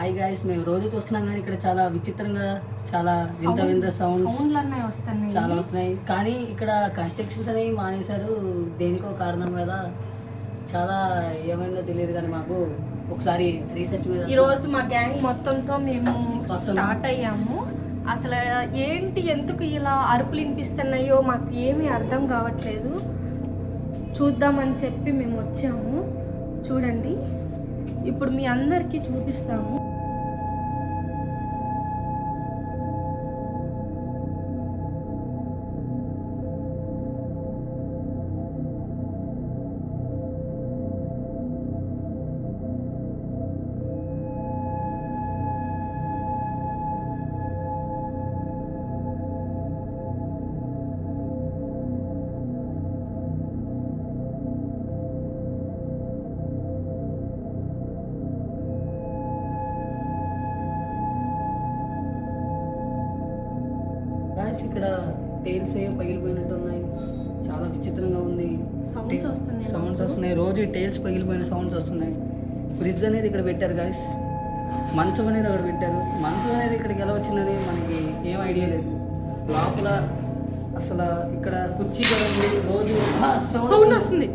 Hi guys మేము రోజు చూస్తున్నాం కానీ ఇక్కడ చాలా విచిత్రంగా చాలా వింత సౌండ్స్ చాలా వస్తున్నాయి. కానీ ఇక్కడ కన్స్ట్రక్షన్స్ అనేవి మానేశారు. దేనికో కారణం మీద చాలా ఏమైందో తెలియదు కానీ మాకు ఒకసారి రీసెర్చ్ మీద ఈరోజు మా గ్యాంగ్ మొత్తంతో మేము స్టార్ట్ అయ్యాము. అసలు ఏంటి ఎందుకు ఇలా అరుపులు వినిపిస్తున్నాయో మాకు ఏమీ అర్థం కావట్లేదు. చూద్దామని చెప్పి మేము వచ్చాము. చూడండి ఇప్పుడు మీ అందరికీ చూపిస్తాము. ఇక్కడ టైల్స్ పగిలిపోయినట్టు ఉన్నాయి. చాలా విచిత్రంగా ఉంది. సౌండ్స్ వస్తున్నాయి. రోజు టైల్స్ పగిలిపోయిన సౌండ్స్ వస్తున్నాయి. ఫ్రిడ్జ్ అనేది ఇక్కడ పెట్టారు గాయస్. మంచం అనేది అక్కడ పెట్టారు. మంచం అనేది ఇక్కడికి ఎలా వచ్చిందని మనకి ఏం ఐడియా లేదు. లోపల అసలు ఇక్కడ కుర్చీ కూడా ఉంది. రోజు సౌండ్ వస్తుంది.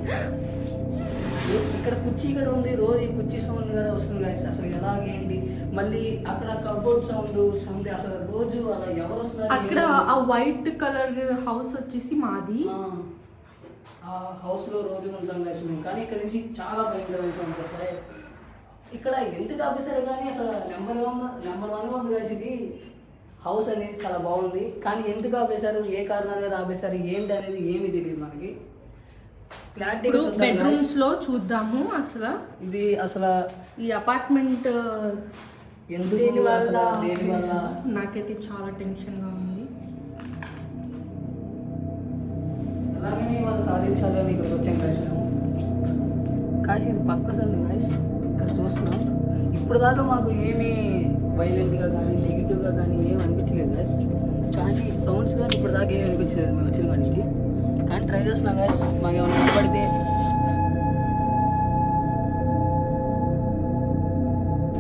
ఇక్కడ కుర్చీ కూడా ఉంది. రోజు ఈ కుర్చీ సౌండ్ కూడా వస్తుంది గాయస్. అసలు ఎలాగేంటి మళ్ళీ అక్కడ కబోర్డ్ సౌండ్ అసలు రోజు అలా ఎవరు వస్తున్నారు. అక్కడ ఆ వైట్ కలర్ హౌస్ వచ్చేసి మాది. ఆ హౌస్ లో రోజు ఉంటాం గాయస్ మేము. కానీ ఇక్కడ నుంచి చాలా భయంకరమైన సౌండ్ వస్తాయి. ఇక్కడ ఎందుకు ఆపేశారు కానీ అసలు నెంబర్ వన్గా ఉంది గాయస్. ఇది హౌస్ అనేది చాలా బాగుంది. కానీ ఎందుకు ఆపేశారు, ఏ కారణాల మీద ఆపేశారు, ఏంటి అనేది ఏమీ తెలియదు మనకి. బెడ్రూమ్స్ లో చూద్దాము. అసలు ఇది అసలు ఈ అపార్ట్మెంట్ దేని వల్ల నాకైతే చాలా టెన్షన్ గా ఉంది. అలాగే వాళ్ళు సాధించాలని ఇక్కడికి వచ్చాం గాయస్. కాశీ ఇది పక్క సంది గాయస్. ఇక్కడ చూస్తున్నాం. ఇప్పుడు దాకా మాకు ఏమీ వైలెంట్గా కానీ నెగిటివ్గా కానీ ఏమి అనిపించలేదు గాయస్. కానీ సౌండ్స్ కానీ ఇప్పుడు దాకా ఏమి అనిపించలేదు మేము వచ్చిన వాడికి. కానీ ట్రై చేస్తున్నాం గాయస్. మాకు ఏమైనా నిలబడితే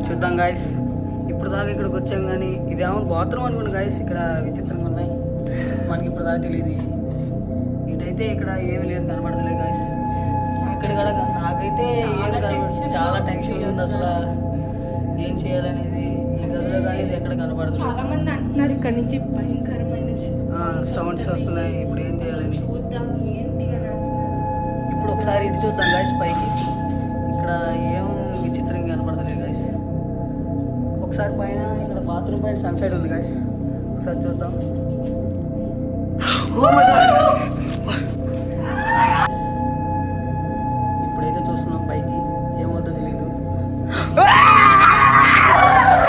చూద్దాం గాయస్. ఇప్పుడు దాకా ఇక్కడికి వచ్చాం కానీ ఇదేమో బాత్రూమ్ అనుకోండి గాయస్. ఇక్కడ విచిత్రంగా ఉన్నాయి. మనకి ఇప్పుడు దాకా తెలియదు. ఇటైతే ఇక్కడ ఏమీ లేదు, కనబడతలేదు గాయస్. ఇక్కడ కూడా నాకైతే చాలా టెన్షన్ ఉంది. అసలు ఏం చేయాలనేది ఈ గదిలో కానీ ఇది ఎక్కడ కనబడుతుంది. చాలా మంది అంటున్నారు ఇక్కడ నుంచి భయంకరమైన సౌండ్స్ వస్తున్నాయి. ఇప్పుడు ఏం చేయాలని చూద్దాం ఏంటి అని అంటున్నారు. ఇప్పుడు ఒకసారి ఇటు చూద్దాం గాయస్ పైకి. ఇక్కడ ఏం విచిత్రంగా కనబడతలేదు గాయస్. ఒకసారి పైన ఇక్కడ బాత్రూమ్ పైన సన్సైడ్ ఉంది గాయస్. ఒకసారి చూద్దాం. ఇప్పుడైతే చూస్తున్నాం పైకి.